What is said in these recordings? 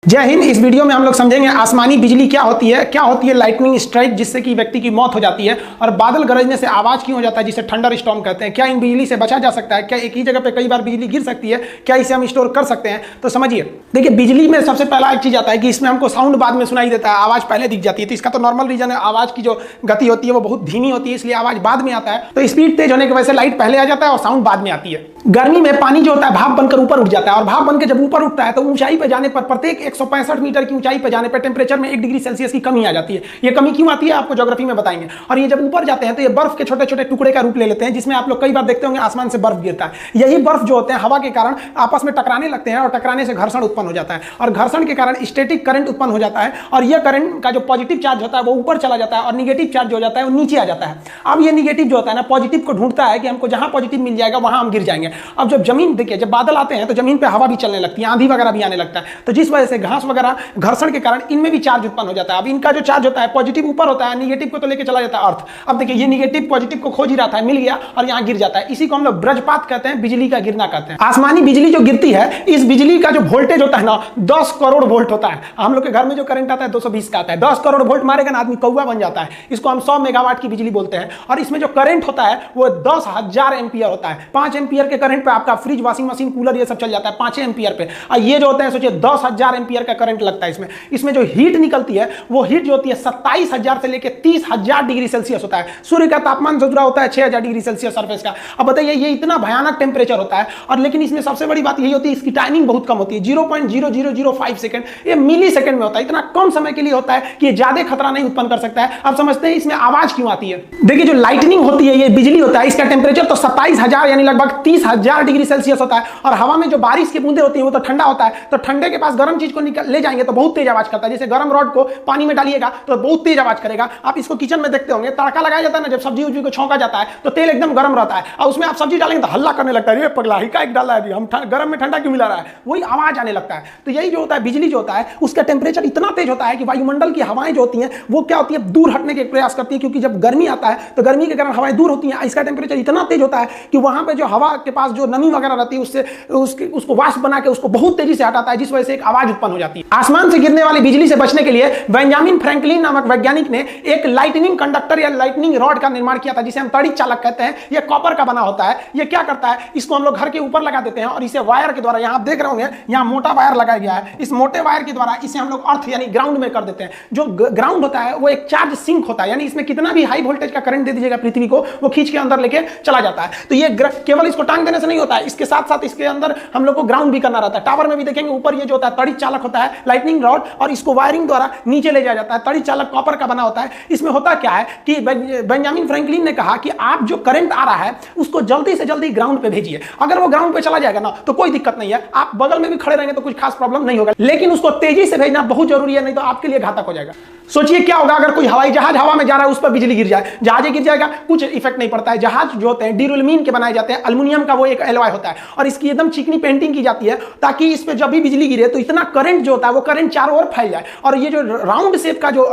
जय हिंद। इस वीडियो में हम लोग समझेंगे आसमानी बिजली क्या होती है लाइटनिंग स्ट्राइक जिससे कि व्यक्ति की मौत हो जाती है, और बादल गरजने से आवाज क्यों हो जाता है जिसे थंडर स्टॉर्म कहते हैं। क्या इन बिजली से बचा जा सकता है? क्या एक ही जगह पे कई बार बिजली गिर सकती है? क्या इसे हम स्टोर कर सकते हैं? तो समझिए, देखिए बिजली में सबसे पहला एक चीज आता है कि इसमें हमको साउंड बाद में सुनाई देता है, आवाज पहले दिख जाती है। तो इसका तो नॉर्मल रीजन है, आवाज की जो गति होती है वो बहुत धीमी होती है, इसलिए आवाज बाद में आता है। तो स्पीड तेज होने की वजह से लाइट पहले आ जाता है और साउंड बाद में आती है। गर्मी में पानी जो होता है भाप बनकर ऊपर उठ जाता है, और भाप बनकर जब ऊपर उठता है तो ऊंचाई पर जाने पर प्रत्येक 165 मीटर की ऊंचाई पर जाने पर टेंपरेचर में 1 डिग्री सेल्सियस की कमी आ जाती है। ये कमी क्यों आती है आपको ज्योग्राफी में बताएंगे। और ये जब ऊपर जाते हैं तो ये बर्फ के छोटे छोटे टुकड़े का रूप ले लेते हैं, जिसमें आप लोग कई बार देखते होंगे आसमान से बर्फ गिरता है। यही बर्फ जो होते हैं हवा के कारण आपस में टकराने लगते हैं, और टकराने से घर्षण उत्पन्न हो जाता है, और घर्षण के कारण स्टैटिक करंट उत्पन्न हो जाता है। और यह करंट का जो पॉजिटिव चार्ज होता है वो ऊपर चला जाता है, और निगेटिव चार्ज हो जाता है वो नीचे आ जाता है। अब ये निगेटिव जो होता है ना, पॉजिटिव को ढूंढता है कि हमको जहां पॉजिटिव मिल जाएगा वहां हम गिर जाएंगे। अब जब जमीन देखिए, जब बादल आते हैं तो जमीन पे हवा भी चलने लगती है, आंधी वगैरह भी आने लगता है, तो जिस वजह से घास वगैरह घर्षण के कारण इनमें भी चार्ज उत्पन्न हो जाता है। अब इनका जो चार्ज होता है पॉजिटिव ऊपर होता है, निगेटिव को तो लेके चला जाता है अर्थ। अब देखिए ये निगेटिव पॉजिटिव को खोज ही रहा था, मिल गया और यहाँ गिर जाता है। इसी को हम लोग वज्रपात कहते हैं, बिजली का गिरना कहते हैं। आसमानी बिजली जो गिरती है, इस बिजली का जो वोल्टेज होता है ना 10 करोड़ वोल्ट होता है। हम लोग के घर में जो करंट आता है 220 का आता है। 10 करोड़ वोल्ट मारेगा ना आदमी कौवा बन जाता है। इसको हम 100 मेगावाट की बिजली बोलते हैं। और इसमें जो करंट होता है वो 10,000 एम्पियर होता है। 5 एम्पियर के करंट पे आपका फ्रिज, वॉशिंग मशीन, कूलर ये सब चल जाता है 5 एम्पियर पे। और ये जो होता है सोचिए 10,000 एम्पियर का करंट लगता है इसमें जो हीट निकलती है वो हीट जो होती है 27,000 से लेकर 30,000 डिग्री सेल्सियस होता है। सूर्य का तापमान जो होता है 6,000 डिग्री सेल्सियस सरफेस का। अब बताइए ये इतना भयानक टेम्परेचर होता है, और लेकिन इसमें सबसे बड़ी बात यही होती है इसकी टाइमिंग बहुत कम होती है, 0.0005 सेकंड। ये मिली सेकंड में होता है, इतना कम समय के लिए होता है कि ज्यादा खतरा नहीं उत्पन्न कर सकता है। अब समझते हैं इसमें आवाज क्यों आती है। देखिए जो लाइटनिंग होती है, ये बिजली होता है, इसका टेम्परेचर तो 27,000 यानी लगभग 30,000 डिग्री सेल्सियस होता है। और हवा में जो बारिश की बूंदे होती है वो तो ठंडा होता है, तो ठंडे के पास गर्म चीज को ले जाएंगे तो बहुत तेज आवाज करता है। जैसे गर्म रॉड को पानी में डालिएगा तो बहुत तेज आवाज करेगा। आप इसको किचन में देखते होंगे, तड़का लगाया जाता है ना, जब सब्जी उब्जी को छौंका जाता है तो तेल एकदम गर्म रहता है, और उसमें आप सब्जी डालेंगे तो हल्ला करने लगता है, ये पगला ही का एक डाला है, हम गर्म में ठंडा क्यों मिला रहा है, वही आवाज आने लगता है। तो यही जो होता है बिजली जो होता है उसका टेम्परेचर इतना तेज होता है कि वायुमंडल की हवाएं जो होती हैं वो क्या होती है दूर हटने के प्रयास करती है, क्योंकि जब गर्मी आता है तो गर्मी के कारण हवाएं दूर होती हैं। इसका टेम्परेचर इतना तेज होता है कि वहां पे जो हवा के पास जो नमी वगैरह रहती है उसको वाष्प बना के उसको बहुत तेजी से हटाता है, जिस वजह से एक आवाज उत्पन्न हो जाती है। आसमान से गिरने वाली बिजली से बचने के लिए बेंजामिन फ्रैंकलिन नामक वैज्ञानिक ने एक लाइटनिंग कंडक्टर या लाइटनिंग रॉड का निर्माण किया था, जिसे हम तड़ी चालक कहते हैं। यह कॉपर का बना होता है। यह क्या करता है, इसको हम लोग घर के ऊपर लगा देते हैं, और इसे वायर के द्वारा, यहां आप देख रहे होंगे यहां मोटा वायर लगाया गया है, इस मोटे वायर के द्वारा इसे हम लोग अर्थ यानी ग्राउंड में कर देते हैं। जो ग्राउंड होता है वो एक चार्ज सिंक होता है, यानी इसमें कितना भी हाई वोल्टेज का करंट दे दीजिएगा पृथ्वी को, वो खींच के अंदर लेके चला जाता है। तो ये केवल इसको टांग देने से नहीं होता है, इसके साथ साथ इसके अंदर हम लोग को ग्राउंड भी करना रहता है। टावर में भी देखेंगे ऊपर ये जो होता है तड़ी चालक होता है, लाइटनिंग रॉड, और इसको वायरिंग द्वारा नीचे ले जाया जाता है। तड़ी चालक कॉपर का बना होता है। इसमें होता क्या है कि बेंजामिन फ्रैंकलिन ने कहा कि आप जो करंट आ रहा है उसको जल्दी से जल्दी ग्राउंड पे भेजिए। अगर वो ग्राउंड पे चला जाएगा ना तो कोई दिक्कत नहीं है, आप बगल में भी खड़े रहेंगे तो कुछ खास प्रॉब्लम नहीं होगा, लेकिन उसको तेजी से भेजना बहुत जरूरी है, नहीं तो आपके लिए घातक हो जाएगा। सोचिए क्या होगा अगर कोई हवाई जहाज हवा में जा रहा है, उस पर बिजली गिर जाए, जहाज गिर जाएगा, कुछ इफेक्ट नहीं पड़ता है। जहाज जो होते हैं ड्यूरेलमीन के बनाए जाते हैं, एल्युमिनियम का वो एक एलॉय होता है, और इसकी एकदम चिकनी पेंटिंग की जाती है ताकि इस पे जब भी बिजली गिरे तो इतना करंट जो होता है वो करंट चारों ओर फैल जाए। और ये जो राउंड शेप का जो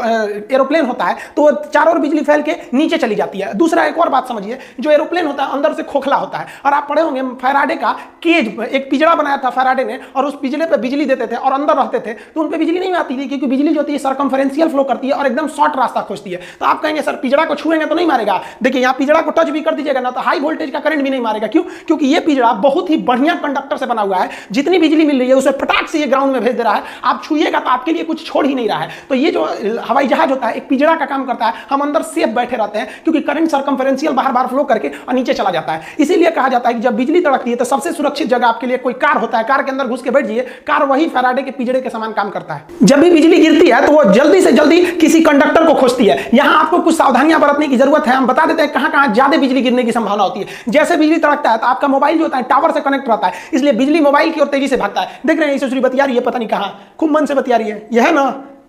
एरोप्लेन होता है तो चारों ओर बिजली फैल के नीचे चली जाती है। दूसरा एक और बात समझिए, जो एरोप्लेन होता है अंदर से खोखला होता है, और आप पढ़े होंगे फैराडे का केज, एक पिंजरा बनाया था फैराडे ने, और उस पिंजरे पे बिजली देते थे और अंदर रहते थे, तो उन पे बिजली नहीं आती थी, क्योंकि बिजली जो होती है सर्कमफेरेंशियल फ्लो करती है और एकदम शॉर्ट रास्ता खोजती है। तो आप कहेंगे सर पिंजरा को छुएंगे तो नहीं मारेगा। देखिए यहाँ पिंजरा को टच भी कर दीजिएगा ना तो हाई वोल्टेज का करंट भी नहीं मारेगा। क्यों? क्योंकि ये पिंजरा बहुत ही बढ़िया कंडक्टर से बना हुआ है, जितनी बिजली मिल रही है उसे फटाक से ये ग्राउंड में भेज दे रहा है। आप छुएगा तो आपके लिए कुछ छोड़ ही नहीं रहा है। तो ये जो हवाई जहाज होता है एक पिंजरा का काम करता है, हम अंदर सेफ बैठे रहते हैं, क्योंकि करंट सर्कमफेरेंशियल बाहर बाहर फ्लो करके और नीचे चला जाता है। इसीलिए कहा जाता है कि जब बिजली तड़कती है तो सबसे सुरक्षित जगह आपके लिए कोई कार होता है, कार के अंदर घुस के बैठ जाइए, कार वही फैराडे के पिंजरे के समान काम करता है। जब भी बिजली गिरती है तो वो जल्दी से जल्दी किसी कंडक्टर को खोजती है। यहां आपको कुछ सावधानियां बरतने की जरूरत है। हम बता देते हैं कहां कहां ज्यादा बिजली गिरने की संभावना होती है। जैसे बिजली तड़कता है तो आपका मोबाइल जो होता है टावर से कनेक्ट रहता है, इसलिए बिजली मोबाइल की ओर तेजी से भागता है। देख रहे हैं यशस्वी बतिया रही है, पता नहीं कहां खूब मन से बतिया रही है, यह है ना,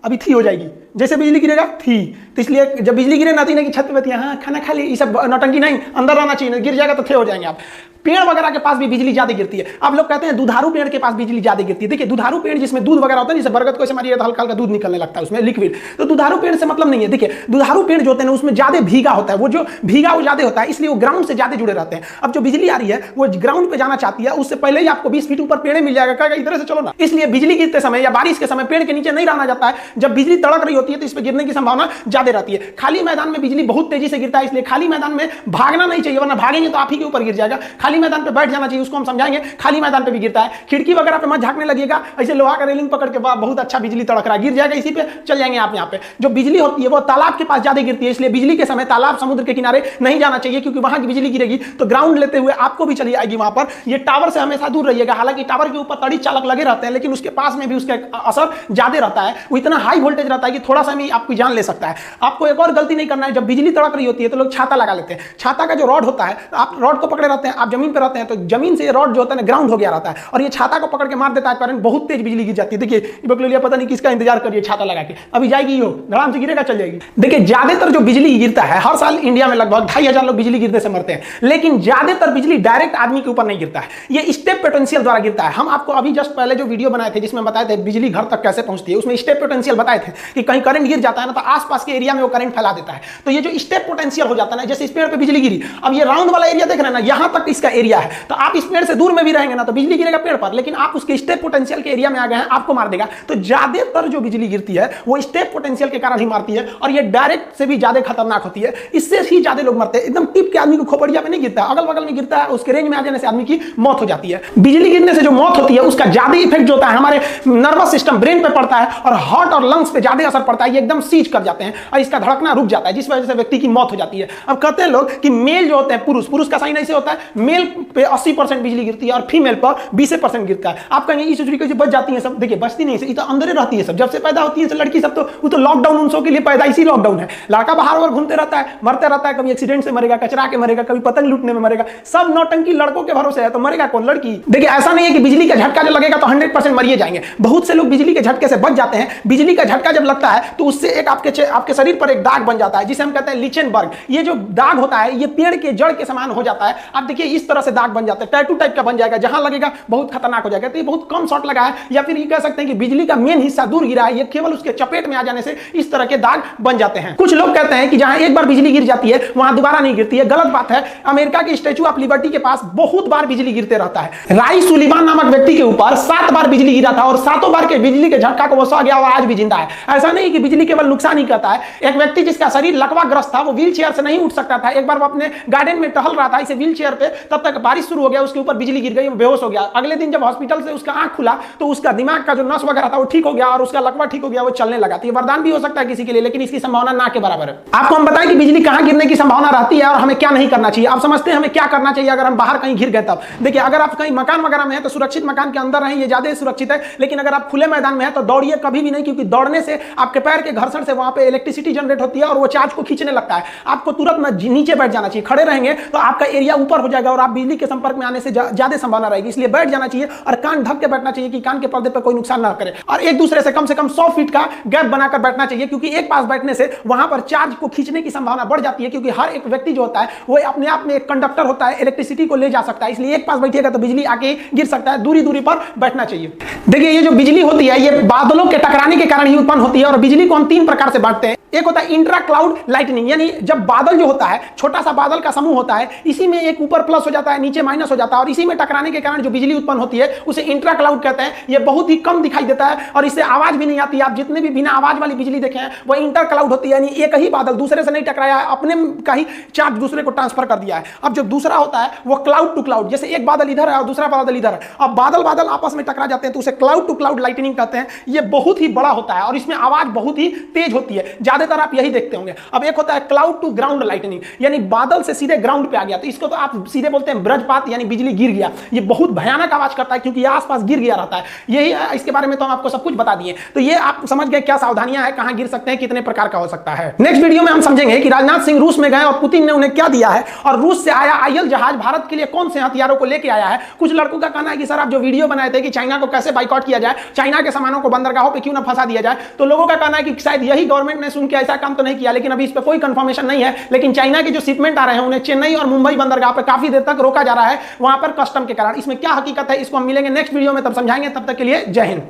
अभी थी हो जाएगी, जैसे बिजली गिरेगा थी, तो इसलिए जब बिजली गिरे नाती की छत पे हाँ खाना खा ली, ये सब नौटंकी नहीं, अंदर रहना चाहिए, गिर जाएगा तो थे हो जाएंगे आप। पेड़ वगैरह के पास भी बिजली ज्यादा गिरती है। आप लोग कहते हैं दुधारू पेड़ के पास बिजली ज्यादा गिरती है। देखिए दुधारू पेड़ जिसमें दूध वगैरह होता है, जैसे बरगद को ऐसे मारिए तो हल्का हल्का दूध निकलने लगता है उसमें लिक्विड, तो दुधारू पेड़ से मतलब नहीं है। देखिए दुधारू पेड़ जो होते हैं उसमें ज्यादा भीगा होता है, वो जो भीगा वो ज्यादा होता है, इसलिए वो ग्राउंड से ज्यादा जुड़े रहते हैं। अब जो बिजली आ रही है वो ग्राउंड पे जाना चाहती है, उससे पहले ही आपको 20 फीट ऊपर पेड़ मिल जाएगा, कहेगा इधर से चलो ना। इसलिए बिजली गिरते समय या बारिश के समय पेड़ के नीचे नहीं रहना जाता है। जब बिजली तड़क रही होती है तो इस पर गिरने की संभावना ज्यादा रहती है। खाली मैदान में बिजली बहुत तेजी से गिरता है, इसलिए खाली मैदान में भागना नहीं चाहिए, वरना भागेंगे तो आप ही के ऊपर गिर जाएगा। खाली मैदान पे बैठ जाना चाहिए, उसको हम समझाएंगे। खाली मैदान पे भी गिरता है, खिड़की वगैरह पे मत झांकने लगिएगा, ऐसे लोहा का रेलिंग पकड़ के बहुत अच्छा बिजली तड़क रहा है, गिर जाएगा, इसी पे चल जाएंगे आप। यहाँ पे जो बिजली होती है वो तालाब के पास ज्यादा गिरती है, इसलिए बिजली के समय तालाब समुद्र के किनारे नहीं जाना चाहिए, क्योंकि वहां की बिजली गिरेगी तो ग्राउंड लेते हुए आपको भी चली आएगी वहां पर। ये टावर से हमेशा दूर रहिएगा। हालांकि टावर के ऊपर तड़ी चालक लगे रहते हैं, लेकिन उसके पास में भी उसका असर ज्यादा रहता है, वो इतना हाई वोल्टेज रहता है कि थोड़ा सा भी आपकी जान ले सकता है। आपको एक और गलती नहीं करना है, जब बिजली तड़क रही होती है तो लोग छाता लगा लेते हैं। छाता का जो रॉड होता है, आप रॉड को पकड़े रहते हैं, आप जमीन पर रहते हैं, तो जमीन से रॉड जो होता है ग्राउंड हो गया रहता है, और ये छाता को पकड़ के मार देता है करंट, बहुत तेज बिजली गिर जाती है। देखिए बकलोलिया पता नहीं किसका इंतजार करिए, छाता लगा के अभी जाएगी, वो धड़ाम से गिरेगा चल जाएगी। देखिए ज्यादातर जो बिजली गिरता है, हर साल इंडिया में लगभग 2500 लोग बिजली गिरने से मरते हैं, लेकिन ज्यादातर बिजली डायरेक्ट आदमी के ऊपर नहीं गिरता है, ये स्टेप पोटेंशियल द्वारा गिरता है। हम आपको अभी जस्ट पहले जो वीडियो बनाए थे जिसमें बताए थे बिजली घर तक कैसे पहुंचती है, उसमें स्टेप पोटेंशियल बताए थे कि कहीं करंट गिर जाता है ना तो आसपास के एरिया में वो करंट फैला देता है। तो ये जो स्टेप पोटेंशियल हो जाता है ना, जैसे इस पेड़ पे बिजली गिरी, अब ये राउंड वाला एरिया देख रहे हैं ना, यहां तक इसका एरिया है, तो आप इस पेड़ से दूर में भी रहेंगे ना तो बिजली गिरेगा पेड़ पर, लेकिन आप उसके स्टेप पोटेंशियल के एरिया में आ गए हैं, आपको मार देगा। तो ज्यादातर जो बिजली गिरती है वो स्टेप पोटेंशियल के कारण ही मारती है, और ये डायरेक्ट से भी ज्यादा खतरनाक होती है, इससे ही ज्यादा लोग मरते हैं। एकदम टिप के आदमी को खोपड़िया में नहीं गिरता, अगल बगल में गिरता है, उसके रेंज में आ जाने से आदमी की मौत हो जाती है। बिजली गिरने से जो मौत होती है उसका ज्यादा इफेक्ट जो होता है हमारे नर्वस सिस्टम ब्रेन पे पड़ता है, और हार्ट और लंग्स पे ज्यादा असर पड़ता है, ये एकदम सीज कर जाते हैं और इसका धड़कना रुक जाता है, जिस वजह से व्यक्ति की मौत हो जाती है। अब कहते हैं लोग कि मेल जो होते हैं, पुरुष का साइन ऐसे होता है, मेल पे 80% बिजली गिरती है और फीमेल पर 20% गिरता है। आप कहेंगे इस चोरी कैसे बच जाती है सब, देखिए बचती नहीं है, ये तो अंदर रहती है सब, जब से पैदा होती है लड़की सब, तो वो तो लॉकडाउन उन सब के लिए पैदाइशी लॉकडाउन है। लड़का बाहर और घूमते रहता है, मरते रहता है, कभी एक्सीडेंट से मरेगा, कचरा के मरेगा, कभी पतंग लूटने में मरेगा, सब नौटंकी लड़कों के भरोसे है, तो मरेगा कौन? लड़की। देखिए ऐसा नहीं है कि बिजली का झटका जो लगेगा तो 100% मरिए जाएंगे, बहुत से लोग बिजली के झटके से बच जाते हैं। बिजली का झटका जब लगता है तो उससे एक आपके शरीर पर एक दाग बन जाता है, जिसे हम कहते हैं लिचेनबर्ग। ये जो दाग होता है ये पेड़ के जड़ के समान हो जाता है। आप देखिए इस तरह से दाग बन जाता है, टैटू टाइप का बन जाएगा, जहां लगेगा बहुत खतरनाक हो जाएगा। तो ये बहुत कम शॉट लगा है, या फिर ये कह सकते हैं कि बिजली का मेन हिस्सा दूर गिरा है, ये केवल उसके चपेट में आ जाने से इस तरह के दाग बन जाते हैं। कुछ लोग कहते हैं कि जहां एक बार बिजली गिर जाती है वहां दोबारा नहीं गिरती है, गलत बात है। अमेरिका के स्टैच्यू ऑफ लिबर्टी के पास बहुत बार बिजली गिरते रहता है। राई सुलिवान नामक व्यक्ति के ऊपर 7 बार बिजली गिरा था, और 7 बार के बिजली के झटका को वो सह गया और आज भी जिंदा है। ऐसा नहीं कि बिजली केवल नुकसान ही करता है। एक व्यक्ति जिसका शरीर लकवाग्रस्त था, वो व्हील चेयर से नहीं उठ सकता था, एक बार वो अपने गार्डन में टहल रहा था इसे व्हील चेयर पे, तब तक बारिश शुरू हो गया, उसके ऊपर बिजली गिर गई, वो बेहोश हो गया। अगले दिन जब हॉस्पिटल से उसका आंख खुला तो उसका दिमाग का जो नस वगैरह था वो ठीक हो गया और उसका लकवा ठीक हो गया, वो चलने लगा। तो ये वरदान भी हो सकता है किसी के लिए, लेकिन इसकी संभावना ना के बराबर है। आपको हम बताएं कि बिजली कहां गिरने की संभावना रहती है और हमें क्या नहीं करना चाहिए। आप समझते हैं हमें क्या करना चाहिए अगर हम बाहर कहीं गिर गए तब। देखिए अगर आप कहीं मकान वगैरह में है तो सुरक्षित मकान के अंदर रहें, ये ज्यादा सुरक्षित है। लेकिन अगर आप खुले मैदान में है तो दौड़िए कभी भी नहीं, क्योंकि दौड़ने से आपके पैर के घर्षण से वहां पे इलेक्ट्रिसिटी जनरेट होती है और वो चार्ज को खींचने लगता है। आपको तुरंत नीचे बैठ जाना चाहिए। खड़े रहेंगे तो आपका एरिया ऊपर हो जाएगा और आप बिजली के संपर्क में आने से ज्यादा संभावना रहेगी, इसलिए बैठ जाना चाहिए और कान ढक के बैठना चाहिए कि कान के पर्दे पर कोई नुकसान ना करे। और एक दूसरे से कम 100 फीट का गैप बनाकर बैठना चाहिए, क्योंकि एक पास बैठने से वहां पर चार्ज को खींचने की संभावना बढ़ जाती है, क्योंकि हर एक व्यक्ति जो होता है वो अपने आप में एक कंडक्टर होता है, इलेक्ट्रिसिटी को ले जा सकता है। इसलिए एक पास बैठिएगा तो बिजली आके गिर सकता है, दूरी दूरी पर बैठना चाहिए। देखिए ये जो बिजली होती है ये बादलों के टकराने के कारण ही उत्पन्न होती है, और बिजली को हम 3 प्रकार से बांटते हैं। एक होता है इंट्रा क्लाउड लाइटनिंग, यानी जब बादल जो होता है, छोटा सा बादल का समूह होता है, इसी में एक ऊपर प्लस हो जाता है, नीचे माइनस हो जाता है, और इसी में टकराने के कारण जो बिजली उत्पन्न होती है उसे इंट्रा क्लाउड कहते हैं। ये बहुत ही कम दिखाई देता है और इससे आवाज भी नहीं आती। आप जितने भी बिना आवाज वाली बिजली देखे हैं वो इंटर क्लाउड होती है, यानी एक ही बादल दूसरे से नहीं टकराया है, अपने का ही चार्ज दूसरे को ट्रांसफर कर दिया है। अब जो दूसरा होता है वो क्लाउड टू क्लाउड, जैसे एक बादल इधर है और दूसरा बादल इधर है, अब बादल आपस में टकरा जाते हैं तो उसे क्लाउड टू क्लाउड लाइटनिंग कहते हैं। ये बहुत ही बड़ा होता है और इसमें आवाज बहुत ही तेज होती है, ज्यादा ज्यादातर आप यही देखते होंगे। अब एक होता है क्लाउड टू ग्राउंड लाइटनिंग, यानी बादल से सीधे ग्राउंड पे आ गया, तो इसको तो आप सीधे बोलते हैं वज्रपात, यानी बिजली गिर गया। ये बहुत भयानक आवाज करता है क्योंकि ये आसपास गिर गया रहता है। यही है, इसके बारे में तो हम आपको सब कुछ बता दिए। तो ये आप समझ गए क्या सावधानियां हैं, कहां गिर सकते हैं, कितने प्रकार का हो सकता है। नेक्स्ट वीडियो में हम समझेंगे कि राजनाथ सिंह रूस में गए और पुतिन ने उन्हें क्या दिया है, और रूस से आया आईएल जहाज भारत के लिए कौन से हथियारों को लेकर आया है। कुछ लड़कों का कहना है कि सर आप जो वीडियो बनाए थे कि चाइना को कैसे बाइकआउट किया जाए, चाइना के सामानों को बंदरगाहों पे क्यों ना फंसा दिया जाए, तो लोगों का कहना है कि शायद यही गवर्नमेंट ने सुन के ऐसा काम तो नहीं किया, लेकिन अभी इस पर कोई कंफर्मेशन नहीं है। लेकिन चाइना के जो शिपमेंट आ रहे हैं उन्हें चेन्नई और मुंबई बंदरगाह पर काफी देर तक रोका जा रहा है, वहां पर कस्टम के कारण। इसमें क्या हकीकत है इसको हम मिलेंगे नेक्स्ट वीडियो में, तब समझाएंगे। तब तक के लिए जय हिंद।